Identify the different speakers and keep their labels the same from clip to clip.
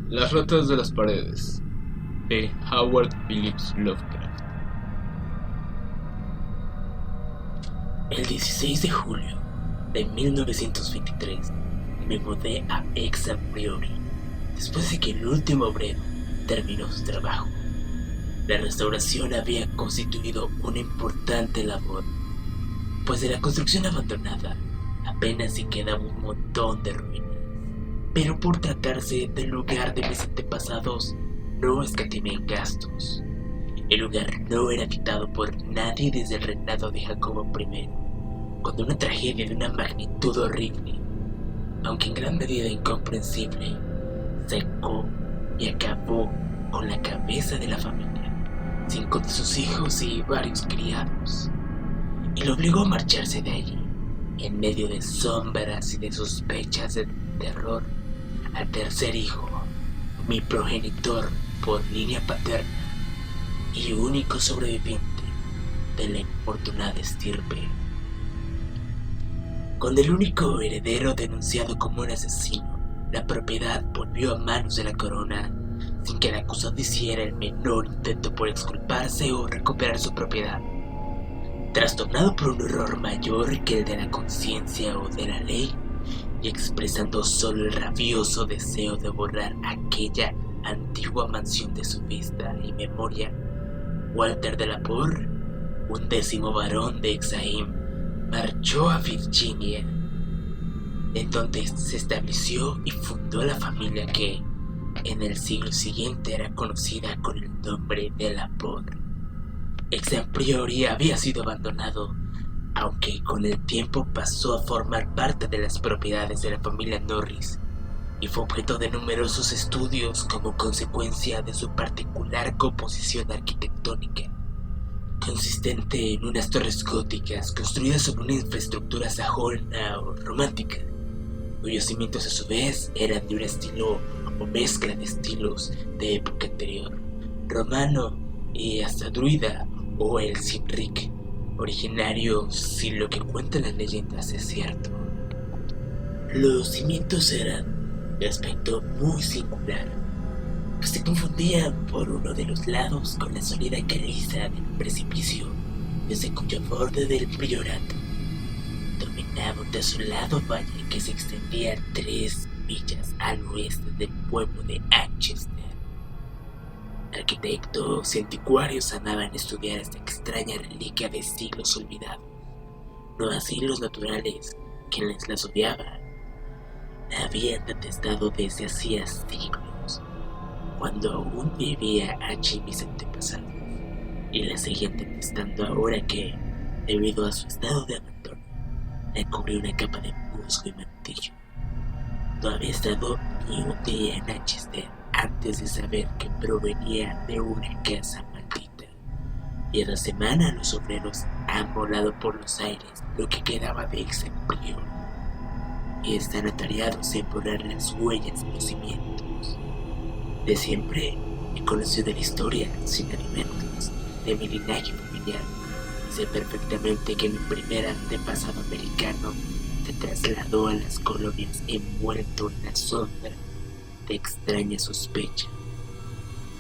Speaker 1: Las ratas de las paredes, de Howard Phillips Lovecraft.
Speaker 2: El 16 de julio de 1923 me mudé a Exham Priory después de que el último obrero terminó su trabajo. La restauración había constituido una importante labor, pues de la construcción abandonada apenas si quedaba un montón de ruinas. Pero por tratarse del lugar de mis antepasados, no escatimé en gastos. El lugar no era habitado por nadie desde el reinado de Jacobo I, cuando una tragedia de una magnitud horrible, aunque en gran medida incomprensible, secó y acabó con la cabeza de la familia, 5 de sus hijos y varios criados, y lo obligó a marcharse de allí, en medio de sombras y de sospechas de terror, al tercer hijo, mi progenitor por línea paterna y único sobreviviente de la infortunada estirpe. Con el único heredero denunciado como un asesino, la propiedad volvió a manos de la corona, sin que el acusado hiciera el menor intento por exculparse o recuperar su propiedad. Trastornado por un error mayor que el de la conciencia o de la ley, y expresando solo el rabioso deseo de borrar aquella antigua mansión de su vista y memoria, Walter de la Poor, 11º barón de Exham, marchó a Virginia, en donde se estableció y fundó la familia que, en el siglo siguiente, era conocida con el nombre de la Poor. Exham Priory había sido abandonado, aunque con el tiempo pasó a formar parte de las propiedades de la familia Norris, y fue objeto de numerosos estudios como consecuencia de su particular composición arquitectónica, consistente en unas torres góticas construidas sobre una infraestructura sajona o romántica, cuyos cimientos a su vez eran de un estilo o mezcla de estilos de época anterior, romano y hasta druida o el Cimric, originario si lo que cuentan las leyendas es cierto. Los cimientos eran de aspecto muy singular, pues se confundían por uno de los lados con la sólida caliza del precipicio, desde cuyo borde del priorato dominaba un desolado valle que se extendía 3 millas al oeste del pueblo de Anchester. Arquitectos y anticuarios amaban estudiar esta extraña reliquia de siglos olvidados, no así los naturales, quienes las odiaban. La habían detestado desde hacía siglos, cuando aún vivía allí mis antepasados, y la seguían detestando ahora que, debido a su estado de abandono, le cubrió una capa de musgo y martillo. No había estado ni un día en Anchester antes de saber que provenía de una casa maldita, y a la semana los obreros han volado por los aires lo que quedaba de Exham Priory, y están atareados en borrar las huellas de los cimientos. De siempre he conocido la historia sin alimentos de mi linaje familiar, y sé perfectamente que mi primer antepasado americano se trasladó a las colonias envuelto en la sombra de extraña sospecha.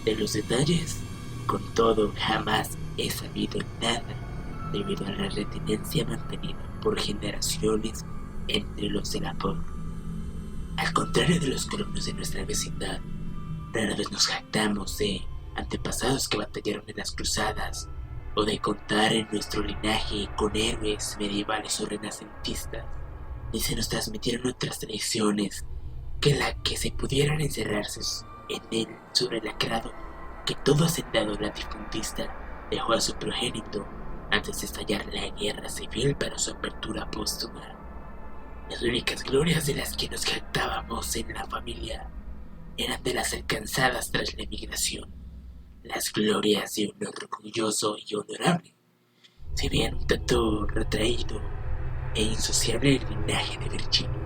Speaker 2: De los detalles, con todo, jamás he sabido nada debido a la retenencia mantenida por generaciones entre los de la Poor. Al contrario de los colonos de nuestra vecindad, rara vez nos jactamos de antepasados que batallaron en las cruzadas o de contar en nuestro linaje con héroes medievales o renacentistas, ni se nos transmitieron otras tradiciones que la que se pudieran encerrarse en el sobrelacrado que todo hacendado latifundista dejó a su progénito antes de estallar la guerra civil para su apertura póstuma. Las únicas glorias de las que nos jactábamos en la familia eran de las alcanzadas tras la emigración, las glorias de un orgulloso y honorable, si bien un tanto retraído e insociable linaje de Virginia.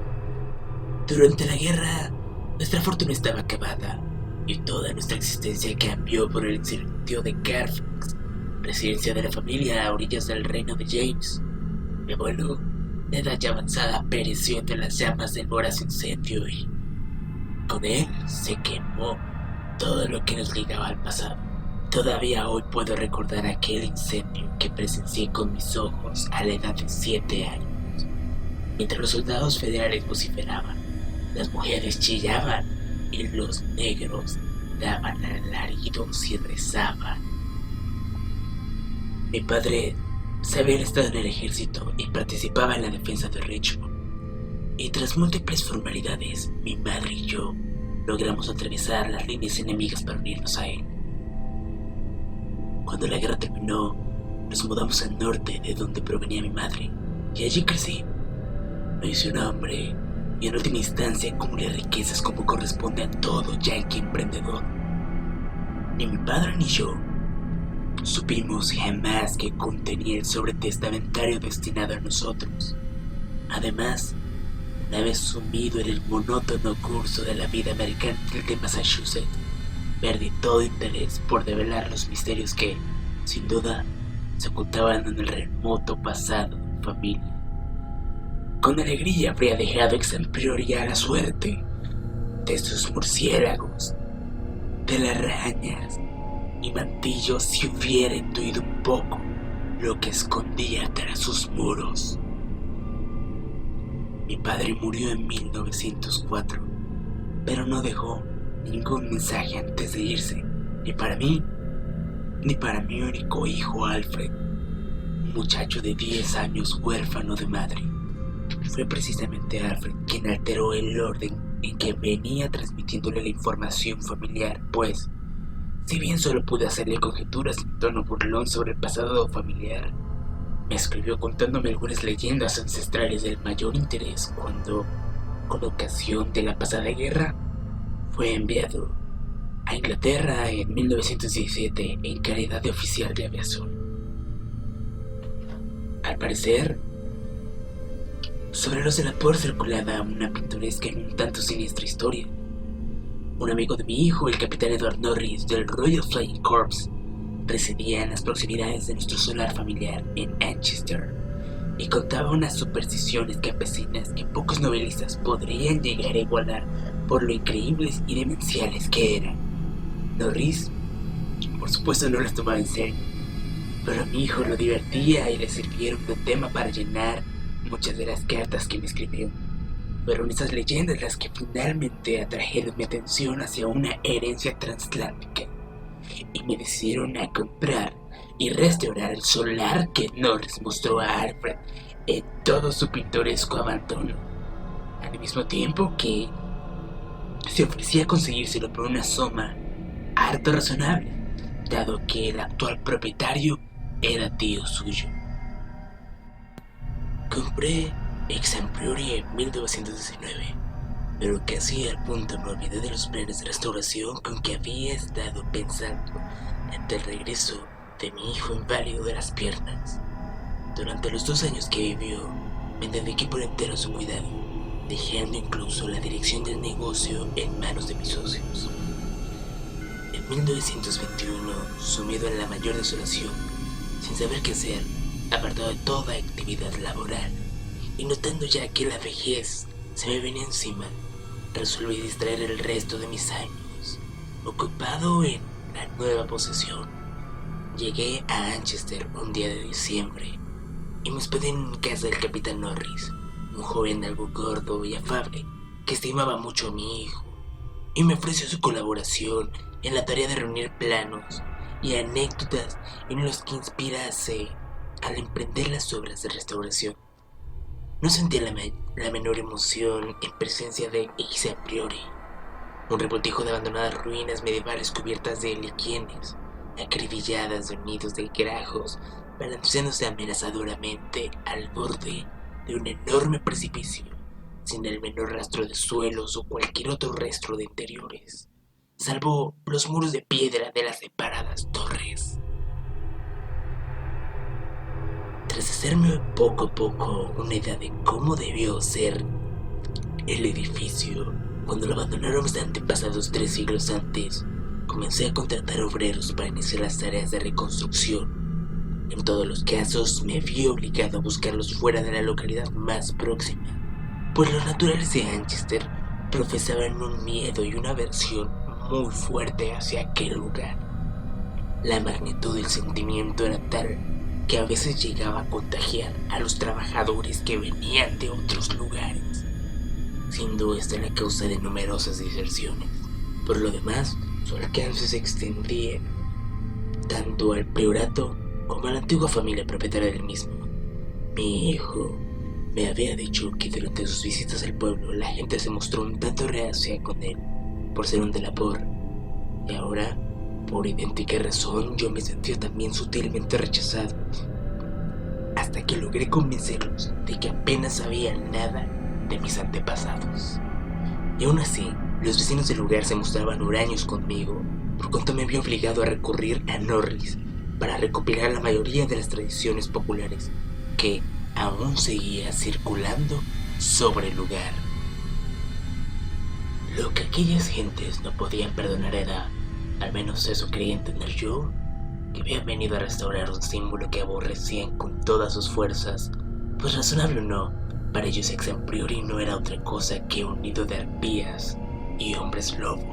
Speaker 2: Durante la guerra, nuestra fortuna estaba acabada y toda nuestra existencia cambió por el sitio de Carfax, residencia de la familia a orillas del reino de James. Mi abuelo, de edad ya avanzada, pereció entre las llamas del voraz incendio y, con él se quemó todo lo que nos ligaba al pasado. Todavía hoy puedo recordar aquel incendio que presencié con mis ojos a la edad de 7 años. Mientras los soldados federales vociferaban, las mujeres chillaban y los negros daban alaridos y rezaban. Mi padre se había estado en el ejército y participaba en la defensa de Richmond. Y tras múltiples formalidades, mi madre y yo logramos atravesar las líneas enemigas para unirnos a él. Cuando la guerra terminó, nos mudamos al norte de donde provenía mi madre, y allí crecí. Me hice un hombre y en última instancia acumulé riquezas como corresponde a todo yankee emprendedor. Ni mi padre ni yo supimos jamás que contenía el sobretestamentario destinado a nosotros. Además, una vez sumido en el monótono curso de la vida mercantil de Massachusetts, perdí todo interés por develar los misterios que, sin duda, se ocultaban en el remoto pasado de mi familia. Con alegría habría dejado ex priori a la suerte de sus murciélagos, de las arañas y mantillos si hubiera intuido un poco lo que escondía tras sus muros. Mi padre murió en 1904, pero no dejó ningún mensaje antes de irse, ni para mí, ni para mi único hijo Alfred, un muchacho de 10 años huérfano de madre. Fue precisamente Alfred quien alteró el orden en que venía transmitiéndole la información familiar, pues, si bien solo pude hacerle conjeturas en tono burlón sobre el pasado familiar, me escribió contándome algunas leyendas ancestrales del mayor interés cuando, con ocasión de la pasada guerra, fue enviado a Inglaterra en 1917 en calidad de oficial de aviación. Al parecer, sobre los de la por circulaba una pintoresca y un tanto siniestra historia. Un amigo de mi hijo, el capitán Edward Norris del Royal Flying Corps, residía en las proximidades de nuestro solar familiar en Manchester y contaba unas supersticiones campesinas que pocos novelistas podrían llegar a igualar por lo increíbles y demenciales que eran. Norris, por supuesto, no las tomaba en serio, pero a mi hijo lo divertía y le sirvieron de tema para llenar muchas de las cartas que me escribió. Fueron esas leyendas las que finalmente atrajeron mi atención hacia una herencia transatlántica y me decidieron a comprar y restaurar el solar que Norris mostró a Alfred en todo su pintoresco abandono, al mismo tiempo que se ofrecía a conseguírselo por una suma harto razonable, dado que el actual propietario era tío suyo. Compré ex priori en 1919, pero casi al punto me olvidé de los planes de restauración con que había estado pensando ante el regreso de mi hijo inválido de las piernas. Durante los 2 años que vivió, me dediqué por entero a su cuidado, dejando incluso la dirección del negocio en manos de mis socios. En 1921, sumido en la mayor desolación, sin saber qué hacer, apartado de toda actividad laboral, y notando ya que la vejez se me venía encima, resolví distraer el resto de mis años, ocupado en la nueva posesión. Llegué a Manchester un día de diciembre y me hospedé en casa del capitán Norris, un joven algo gordo y afable que estimaba mucho a mi hijo, y me ofreció su colaboración en la tarea de reunir planos y anécdotas en los que inspirase al emprender las obras de restauración. No sentía la menor emoción en presencia de ex priori, un revoltijo de abandonadas ruinas medievales cubiertas de liquienes, acribilladas de nidos de grajos, balanceándose amenazadoramente al borde de un enorme precipicio, sin el menor rastro de suelos o cualquier otro resto de interiores, salvo los muros de piedra de las separadas torres. Tras hacerme poco a poco una idea de cómo debió ser el edificio, cuando lo abandonaron mis antepasados 3 siglos antes, comencé a contratar obreros para iniciar las tareas de reconstrucción. En todos los casos me vi obligado a buscarlos fuera de la localidad más próxima, pues los naturales de Manchester profesaban un miedo y una aversión muy fuerte hacia aquel lugar. La magnitud del sentimiento era tal que a veces llegaba a contagiar a los trabajadores que venían de otros lugares, siendo esta la causa de numerosas deserciones. Por lo demás, su alcance se extendía tanto al priorato como a la antigua familia propietaria del mismo. Mi hijo me había dicho que durante sus visitas al pueblo la gente se mostró un tanto reacia con él por ser un delator, y ahora, por idéntica razón, yo me sentía también sutilmente rechazado, hasta que logré convencerlos de que apenas sabían nada de mis antepasados. Y aún así, los vecinos del lugar se mostraban huraños conmigo, por cuanto me había obligado a recurrir a Norris para recopilar la mayoría de las tradiciones populares que aún seguía circulando sobre el lugar. Lo que aquellas gentes no podían perdonar era, al menos eso creía entender yo, que habían venido a restaurar un símbolo que aborrecían con todas sus fuerzas, pues razonable o no, para ellos ex priori no era otra cosa que un nido de arpías y hombres lobo.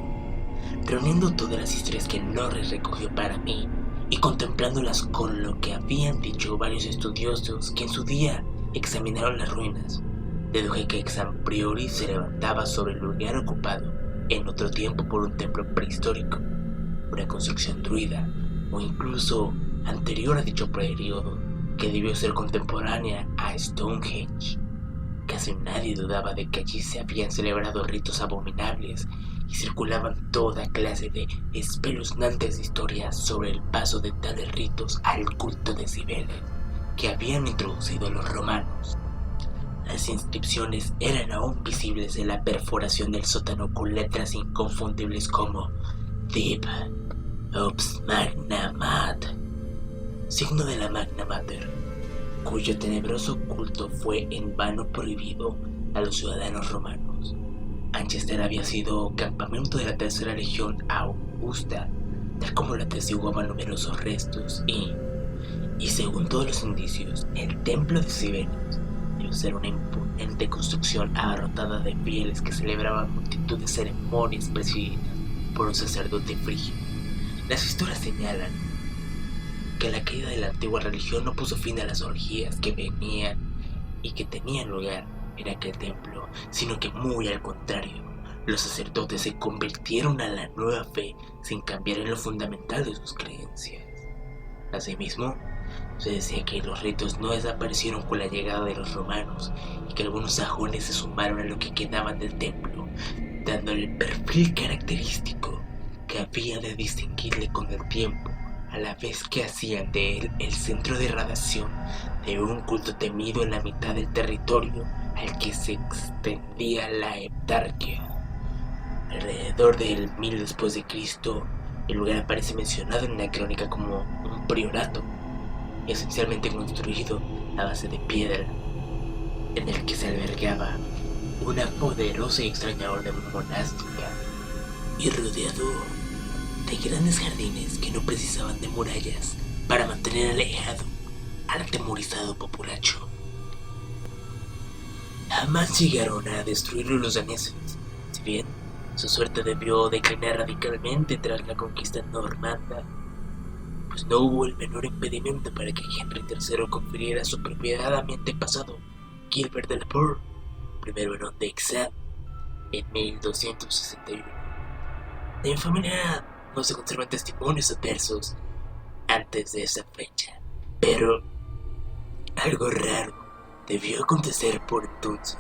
Speaker 2: Reuniendo todas las historias que Norris recogió para mí y contemplándolas con lo que habían dicho varios estudiosos que en su día examinaron las ruinas, deduje que ex priori se levantaba sobre el lugar ocupado en otro tiempo por un templo prehistórico, una construcción druida o incluso anterior a dicho periodo, que debió ser contemporánea a Stonehenge. Casi nadie dudaba de que allí se habían celebrado ritos abominables y circulaban toda clase de espeluznantes historias sobre el paso de tales ritos al culto de Cibeles que habían introducido los romanos. Las inscripciones eran aún visibles en la perforación del sótano con letras inconfundibles como Dib Ops Magna Mat, signo de la Magna Mater, cuyo tenebroso culto fue en vano prohibido a los ciudadanos romanos. Anchester había sido campamento de la tercera legión Augusta, tal como lo atestiguaban numerosos restos, y según todos los indicios, el templo de Cibeles debió ser una imponente construcción abarrotada de fieles que celebraban multitud de ceremonias presididas por un sacerdote frigio. Las historias señalan que la caída de la antigua religión no puso fin a las orgías que venían y que tenían lugar en aquel templo, sino que muy al contrario, los sacerdotes se convirtieron a la nueva fe sin cambiar en lo fundamental de sus creencias. Asimismo, se decía que los ritos no desaparecieron con la llegada de los romanos y que algunos sajones se sumaron a lo que quedaban del templo, dándole el perfil característico que había de distinguirle con el tiempo, a la vez que hacían de él el centro de radiación de un culto temido en la mitad del territorio al que se extendía la Heptarquia. Alrededor del 1000 después de Cristo, el lugar aparece mencionado en una crónica como un priorato, esencialmente construido a base de piedra, en el que se albergaba una poderosa y extraña orden monástica, y rodeado de grandes jardines que no precisaban de murallas para mantener alejado al atemorizado populacho. Jamás llegaron a destruirlo los daneses, si bien su suerte debió declinar radicalmente tras la conquista normanda, pues no hubo el menor impedimento para que Henry III confiriera su propiedad a mi antepasado, Gilbert de la Port, primer barón de Exham, en 1261. De mi familia no se conservan testimonios adversos antes de esa fecha, pero algo raro debió acontecer por entonces.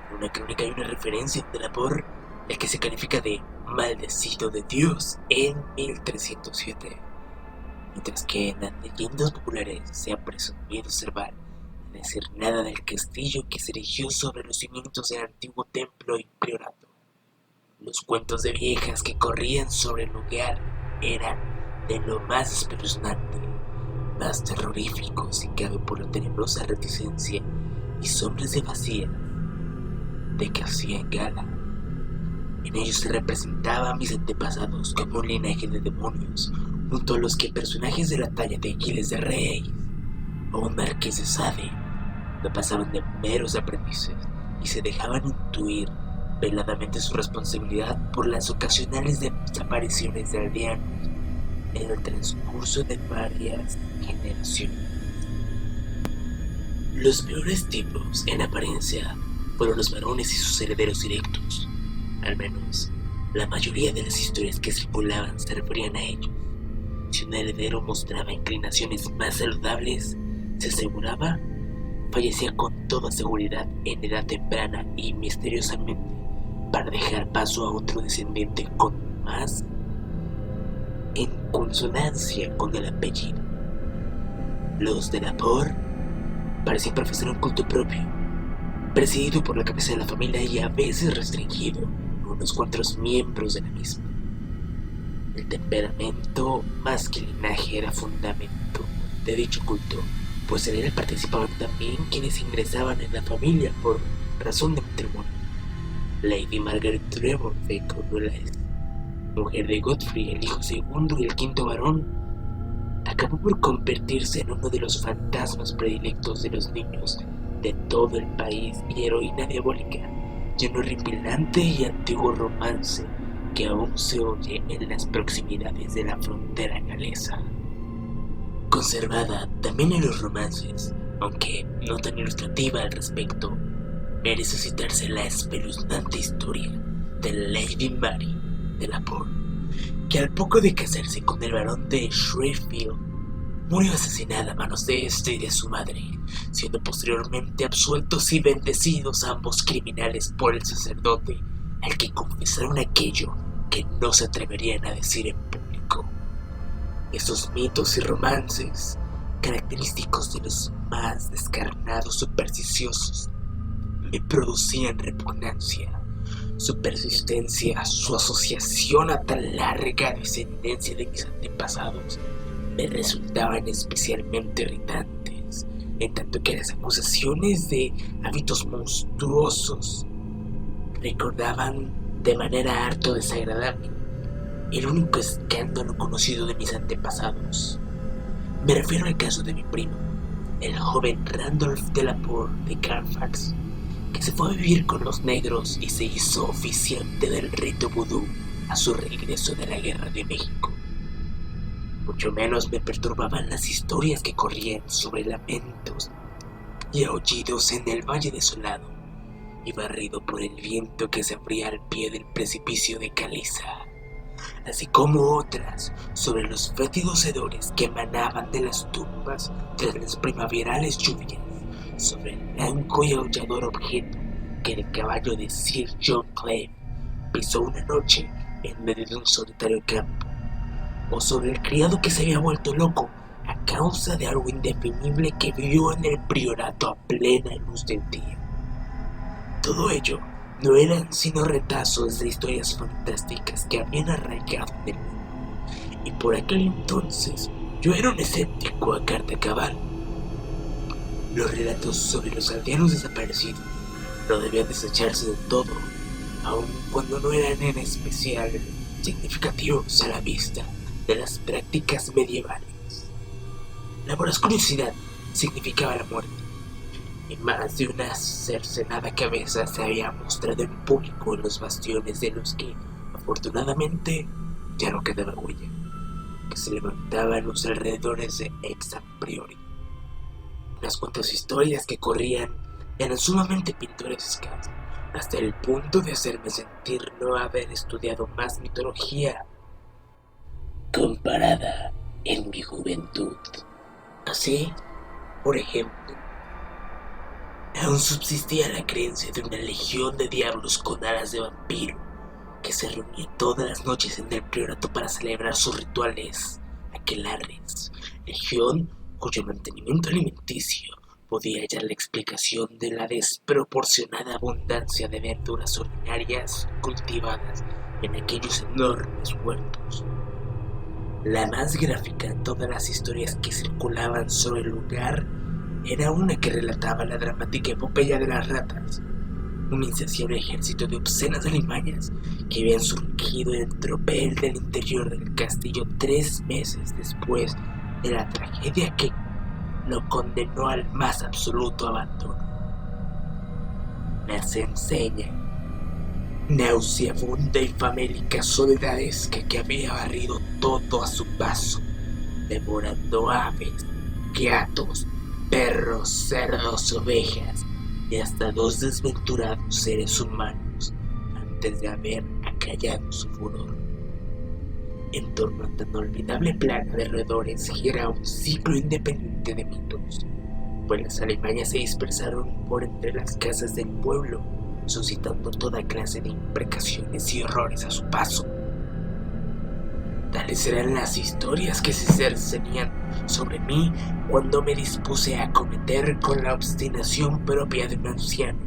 Speaker 2: En una crónica hay una referencia de la Port, el que se califica de maldecido de Dios en 1307, mientras que en las leyendas populares se ha presumido observar no decir nada del castillo que se erigió sobre los cimientos del antiguo templo y priorato. Los cuentos de viejas que corrían sobre el lugar eran de lo más espeluznante, más terroríficos si cabe por la tenebrosa reticencia y sombras de vacía de que hacían gala. En ellos se representaban a mis antepasados como un linaje de demonios, junto a los que personajes de la talla de Giles de Rey o un Marqués de Sade no pasaban de meros aprendices y se dejaban intuir veladamente su responsabilidad por las ocasionales desapariciones de aldeanos en el transcurso de varias generaciones. Los peores tipos, en apariencia, fueron los varones y sus herederos directos. Al menos, la mayoría de las historias que circulaban se referían a ellos. Si un heredero mostraba inclinaciones más saludables, se aseguraba, fallecía con toda seguridad en edad temprana y misteriosamente para dejar paso a otro descendiente con más en consonancia con el apellido. Los de la Por parecían profesar un culto propio, presidido por la cabeza de la familia y a veces restringido por unos cuantos miembros de la misma. El temperamento más que el linaje era fundamento de dicho culto, pues en él participaban también quienes ingresaban en la familia por razón de matrimonio. Lady Margaret Trevor de Cornwallis, mujer de Godfrey, el hijo segundo y el quinto varón, acabó por convertirse en uno de los fantasmas predilectos de los niños de todo el país y heroína diabólica, y un horripilante y antiguo romance que aún se oye en las proximidades de la frontera galesa. Conservada también en los romances, aunque no tan ilustrativa al respecto, merece citarse la espeluznante historia de Lady Mary de la Por, que al poco de casarse con el barón de Shrewsbury, murió asesinada a manos de este y de su madre, siendo posteriormente absueltos y bendecidos ambos criminales por el sacerdote, al que confesaron aquello que no se atreverían a decir en público. Estos mitos y romances, característicos de los más descarnados supersticiosos, me producían repugnancia. Su persistencia, su asociación a tan larga descendencia de mis antepasados, me resultaban especialmente irritantes, en tanto que las acusaciones de hábitos monstruosos recordaban de manera harto desagradable el único escándalo conocido de mis antepasados. Me refiero al caso de mi primo, el joven Randolph de la Por de Carfax, que se fue a vivir con los negros y se hizo oficiante del rito vudú a su regreso de la Guerra de México. Mucho menos me perturbaban las historias que corrían sobre lamentos y aullidos en el valle desolado y barrido por el viento que se abría al pie del precipicio de caliza, así como otras sobre los fétidos hedores que emanaban de las tumbas tras las primaverales lluvias, sobre el blanco y aullador objeto que el caballo de Sir John Clare pisó una noche en medio de un solitario campo, o sobre el criado que se había vuelto loco a causa de algo indefinible que vio en el priorato a plena luz del día. Todo ello no eran sino retazos de historias fantásticas que habían arraigado en el mundo, y por aquel entonces yo era un escéptico a carta cabal. Los relatos sobre los aldeanos desaparecidos no debían desecharse del todo, aun cuando no eran en especial significativos a la vista de las prácticas medievales. La voraz curiosidad significaba la muerte, y más de una cercenada cabeza se había mostrado en público en los bastiones de los que, afortunadamente, ya no quedaba huella, que se levantaba en los alrededores de Exham Priori. Unas cuantas historias que corrían eran sumamente pintorescas, hasta el punto de hacerme sentir no haber estudiado más mitología comparada en mi juventud. Así, por ejemplo, aún subsistía la creencia de una legión de diablos con alas de vampiro que se reunía todas las noches en el priorato para celebrar sus rituales aquelarres, legión cuyo mantenimiento alimenticio podía hallar la explicación de la desproporcionada abundancia de verduras ordinarias cultivadas en aquellos enormes huertos. La más gráfica de todas las historias que circulaban sobre el lugar era una que relataba la dramática epopeya de las ratas, un insaciable ejército de obscenas alimañas que habían surgido en el tropel del interior del castillo 3 meses después de la tragedia que lo condenó al más absoluto abandono. Las enseña Nauseabunda y famélica soledadesca que había barrido todo a su paso, devorando aves, gatos, perros, cerdos, ovejas y hasta 2 desventurados seres humanos antes de haber acallado su furor. En torno a tan olvidable plaga de roedores gira un ciclo independiente de mitos, pues las alimañas se dispersaron por entre las casas del pueblo, suscitando toda clase de imprecaciones y horrores a su paso. Tales eran las historias que se cercenían sobre mí cuando me dispuse a acometer con la obstinación propia de un anciano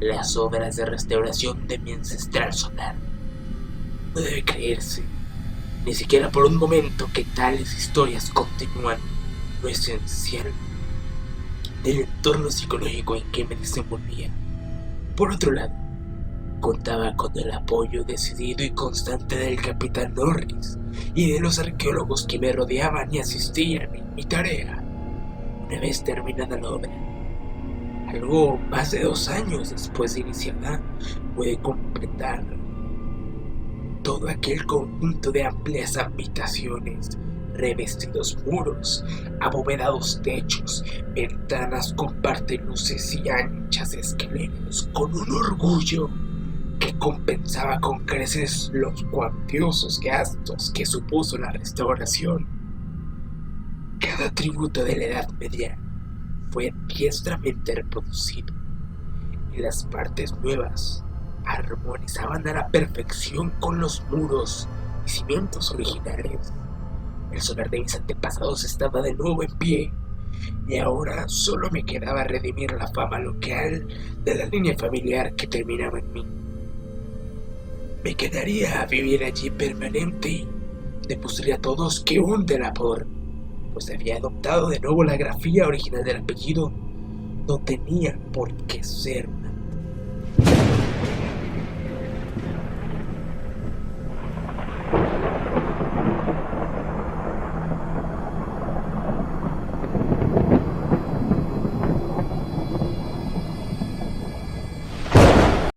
Speaker 2: las obras de restauración de mi ancestral solar. No debe creerse, ni siquiera por un momento, que tales historias continúan lo esencial del entorno psicológico en que me desenvolvía. Por otro lado, contaba con el apoyo decidido y constante del capitán Norris y de los arqueólogos que me rodeaban y asistían en mi tarea. Una vez terminada la obra, algo más de 2 años después de iniciada, pude completar todo aquel conjunto de amplias habitaciones, revestidos muros, abovedados techos, ventanas con parteluces y anchas escaleras, con un orgullo que compensaba con creces los cuantiosos gastos que supuso la restauración. Cada atributo de la Edad Media fue diestramente reproducido, y las partes nuevas armonizaban a la perfección con los muros y cimientos originales. El solar de mis antepasados estaba de nuevo en pie, y ahora solo me quedaba redimir la fama local de la línea familiar que terminaba en mí. Me quedaría a vivir allí permanente. Demostré a todos que un delator, pues había adoptado de nuevo la grafía original del apellido, no tenía por qué ser